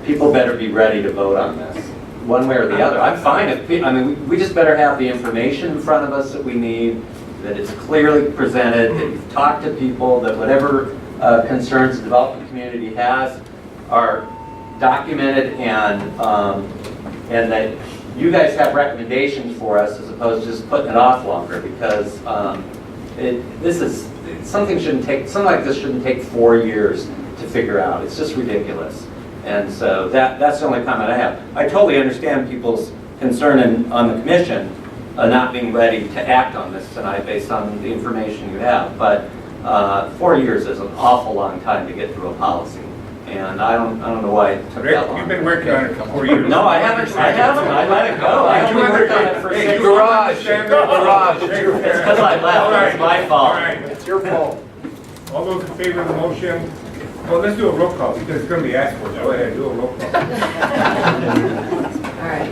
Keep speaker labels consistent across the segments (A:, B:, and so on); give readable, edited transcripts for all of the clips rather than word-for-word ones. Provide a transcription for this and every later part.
A: people better be ready to vote on this, one way or the other. I'm fine if, I mean, we just better have the information in front of us that we need, that it's clearly presented, that you've talked to people, that whatever concerns the development community has are documented, and that you guys have recommendations for us as opposed to just putting it off longer, because something like this shouldn't take 4 years to figure out. It's just ridiculous. And so that's the only comment I have. I totally understand people's concern on the commission not being ready to act on this tonight based on the information you have. But 4 years is an awful long time to get through a policy. And I don't know why it took that long.
B: You've been working on it for 4 years.
A: No, I haven't. I let it go. I only worked on it for 6 months.
B: Garage.
A: It's because I left. It's my fault.
B: All right. It's your fault. All those in favor of the motion? Well, let's do a roll call because it's going to be asked for. Go ahead, do a roll call.
C: All right,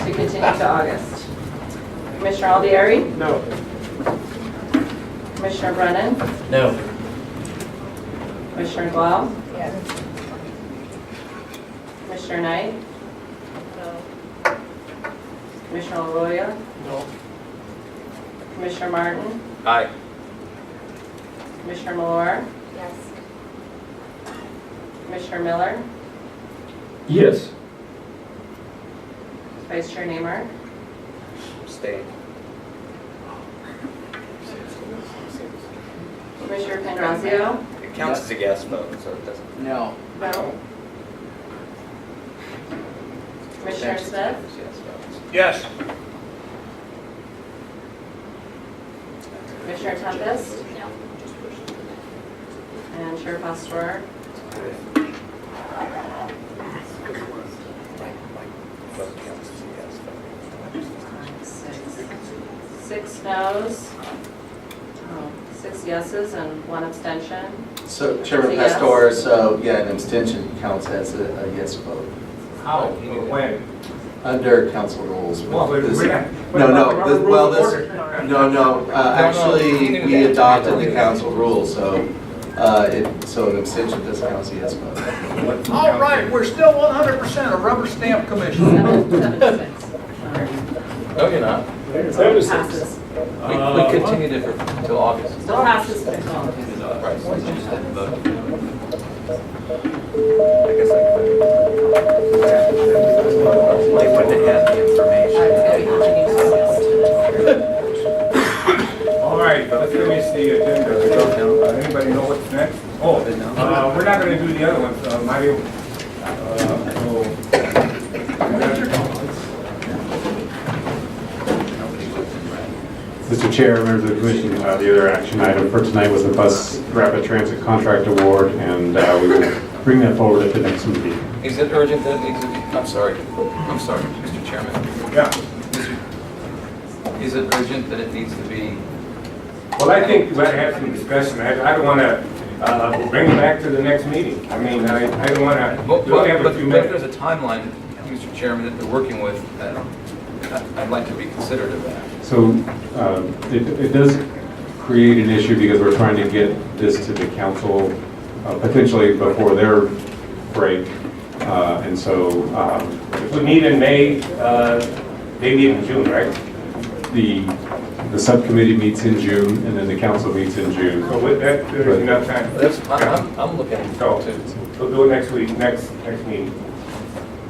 C: to continue to August. Commissioner Aldieri?
B: No.
C: Commissioner Brennan?
D: No.
C: Commissioner Glau?
E: Yes.
C: Commissioner Knight?
E: No.
C: Commissioner Arroyo?
D: No.
C: Commissioner Martin?
D: Aye.
C: Commissioner Malloy?
E: Yes.
C: Commissioner Miller?
F: Yes.
C: Vice Chair Naimark?
D: Abstain.
C: Commissioner Pandrazio?
D: It counts as a yes vote, so it doesn't.
A: No.
C: No. Commissioner Smith?
D: Yes votes.
B: Yes.
C: Commissioner Tempest?
E: No.
C: And Chair Pastor?
D: Vote counts as a yes vote.
C: 6 noes, 6 yeses, and 1 abstention.
G: So Chairman
C: It's a yes.
G: Pastor, so yeah, an abstention counts as a yes vote
B: How? When?
G: under council rules.
B: Well,
G: This-
B: we're not.
G: Actually, we adopted the council rules, so so an abstention does count as a yes vote.
H: All right, we're still 100% a rubber stamp commission.
C: 7 to 6.
D: No, you're not.
C: Passes.
D: We continued it until August.
C: Still passes for 12.
D: Right, so you just didn't vote. I guess I could. They wouldn't have had the information.
B: All right, let's finish the agenda. Anybody know what's next? Oh, we're not going to do the other ones. Mario.
I: Mr. Chair, members of the commission, the other action item for tonight was the bus rapid transit contract award, and we will bring that forward at the next meeting.
D: Is it urgent that it needs to be, I'm sorry, Mr. Chairman.
B: Yeah.
D: Is it urgent that it needs to be?
B: Well, I think we ought to have some discussion. I don't want to bring it back to the next meeting. I mean, I don't want to.
D: But if there's a timeline, Mr. Chairman, that they're working with, I'd like to be considerate of that.
I: So it does create an issue because we're trying to get this to the council potentially before their break, and so
B: If we meet in May, they meet in June, right?
I: the subcommittee meets in June, and then the council meets in June.
B: So with that, there's enough time.
D: I'm looking
B: So
D: to.
B: we'll do it next week, next meeting.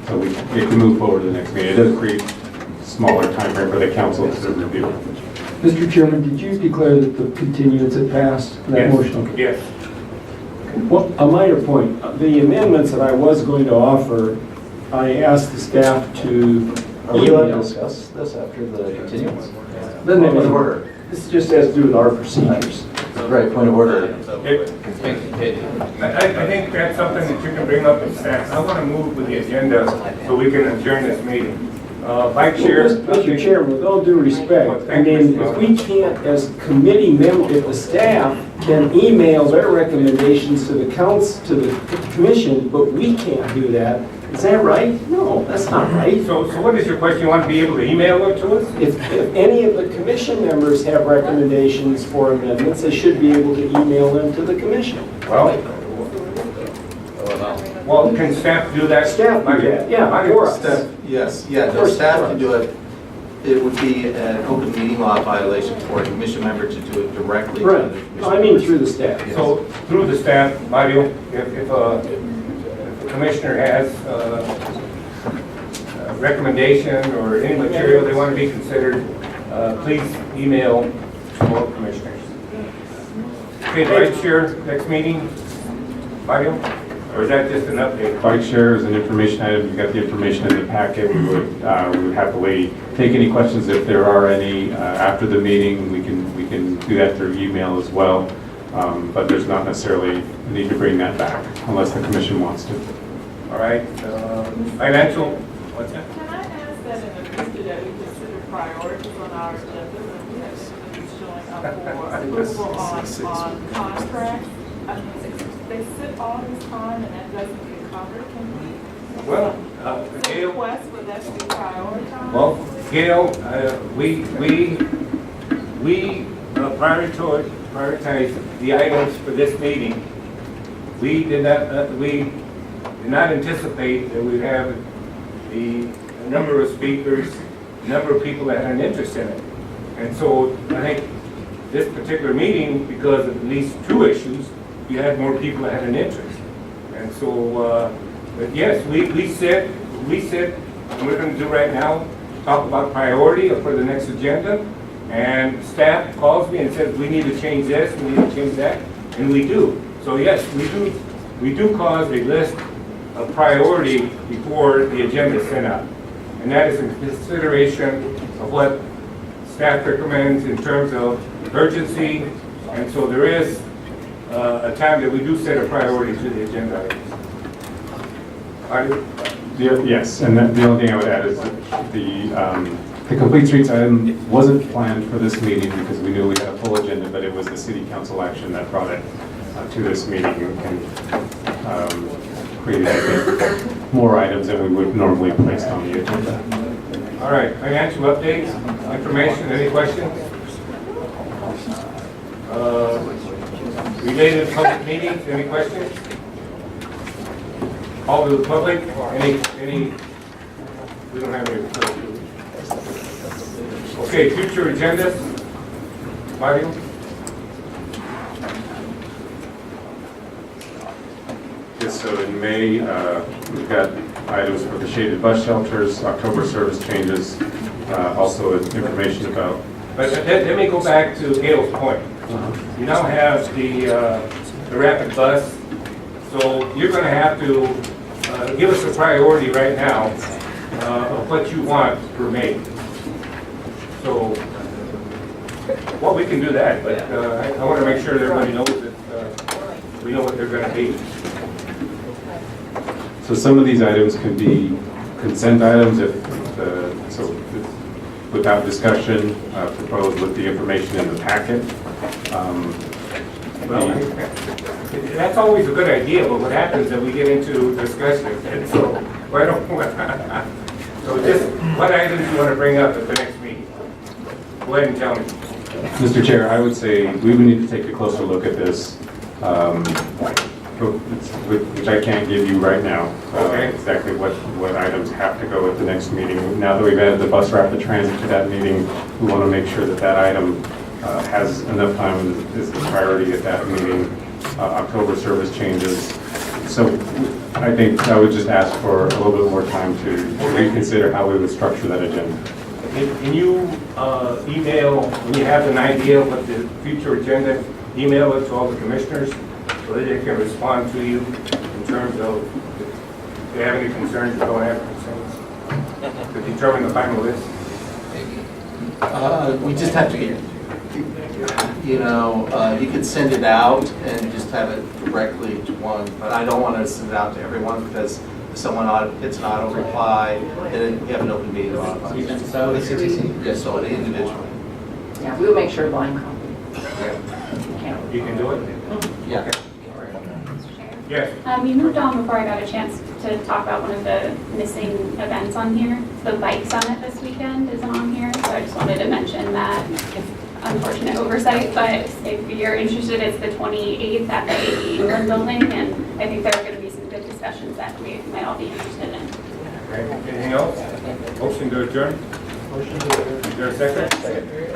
I: So we can move forward to the next meeting. It does create smaller time frame for the council to review.
F: Mr. Chairman, did you declare that the continuance had passed? That
B: Yes.
F: motion? Okay.
B: Yes.
F: Well, a minor point. The amendments that I was going to offer, I asked the staff to
G: Are we allowed to
F: email.
G: discuss this after the continuance?
F: Doesn't have
G: Point of
F: any-
G: order.
F: This just has to do with our procedures.
G: Right, point of order.
B: I think that's something that you can bring up with staff. I want to move with the agenda so we can adjourn this meeting. Vice Chair.
F: Mr. Chairman, with all due respect, I mean, if we can't, as committee members, if the staff can email their recommendations to the council, to the commission, but we can't do that, is that right? No, that's not right.
B: So what is your question? You want to be able to email it to us?
F: If any of the commission members have recommendations for amendments, they should be able to email them to the commission.
B: Well,
D: Oh, well.
B: Well, can staff do that?
F: Staff do that, yeah, for us.
G: Staff, yes, yeah,
F: Of
G: no,
F: course,
G: staff
F: of
G: can do it. It would be an open meeting law violation for a commission member to do it directly to the
F: Right,
G: commission.
F: no, I mean through the staff.
B: So through the staff, Mario, if a commissioner has a recommendation or any material they want to be considered, please email all commissioners. Okay, Vice Chair, next meeting, Mario? Or is that just an update?
I: Bike share is an information item, you've got the information in the packet. We would happily take any questions if there are any after the meeting. We can do that through email as well, but there's not necessarily a need to bring that back unless the commission wants to.
B: All right, financial, what's that?
E: Can I ask that in the future that we consider priorities on our agenda when we have individuals showing up for approval on contracts? I mean, they sit all this time and that doesn't get covered, can we?
B: Well, Gail,
E: Request for that to be prioritized?
B: well, Gail, we prioritize the items for this meeting. We did not anticipate that we'd have the number of speakers, number of people that had an interest in it. And so I think this particular meeting, because of at least 2 issues, you had more people that had an interest. And so, but yes, we sit, and we're going to do right now, talk about priority for the next agenda. And staff calls me and says, we need to change this, we need to change that, and we do. So yes, we do cause a list of priority before the agenda is sent out. And that is in consideration of what staff recommends in terms of urgency. And so there is a time that we do set a priority to the agenda items.
I: Yes, and the only thing I would add is that the complete streets item wasn't planned for this meeting because we knew we had a full agenda, but it was the city council action that brought it to this meeting and created, I think, more items than we would normally place on the agenda.
B: All right, financial updates, information, any questions? Related public meetings, any questions? All to the public, any, we don't have any. Okay, future agendas, Mario?
I: Yes, so in May, we've got items for the shaded bus shelters, October service changes, also information about.
B: But let me go back to Gail's point. You now have the rapid bus, so you're going to have to give us a priority right now of what you want for May. So, well, we can do that, but I want to make sure that everybody knows that we know what they're going to be.
I: So some of these items can be consent items so without discussion, proposed with the information in the packet.
B: Well, that's always a good idea, but what happens is that we get into discussion, and so why don't, so just, what items do you want to bring up at the next meeting? Go ahead and tell me.
I: Mr. Chair, I would say we would need to take a closer look at this, which I can't give you right now.
B: Okay.
I: Exactly what items have to go at the next meeting. Now that we've added the bus rapid transit to that meeting, we want to make sure that that item has enough time and is the priority at that meeting. October service changes. So I think I would just ask for a little bit more time to reconsider how we would structure that agenda.
B: Can you email, when you have an idea of what the future agenda, email it to all the commissioners so that they can respond to you in terms of if they have any concerns or don't have concerns to determine the final list?
G: We just have to get, you could send it out and just have it directly to one, but I don't want to send it out to everyone because if someone hits an auto reply, then we have an open meeting law.
A: So the CTC?
G: Yes, so individually.
C: Yeah, we will make sure blind copy.
B: You can do it?
G: Yeah.
B: Yes.
J: You moved on before I got a chance to talk about one of the missing events on here. The bike summit this weekend isn't on here, so I just wanted to mention that. Unfortunate oversight, but if you're interested, it's the 28th at the AE England building, and I think there are going to be some good discussions discussions that we might all be interested in.
B: Okay, anything else? Motion to adjourn? Motion to adjourn. Is there a second? Second.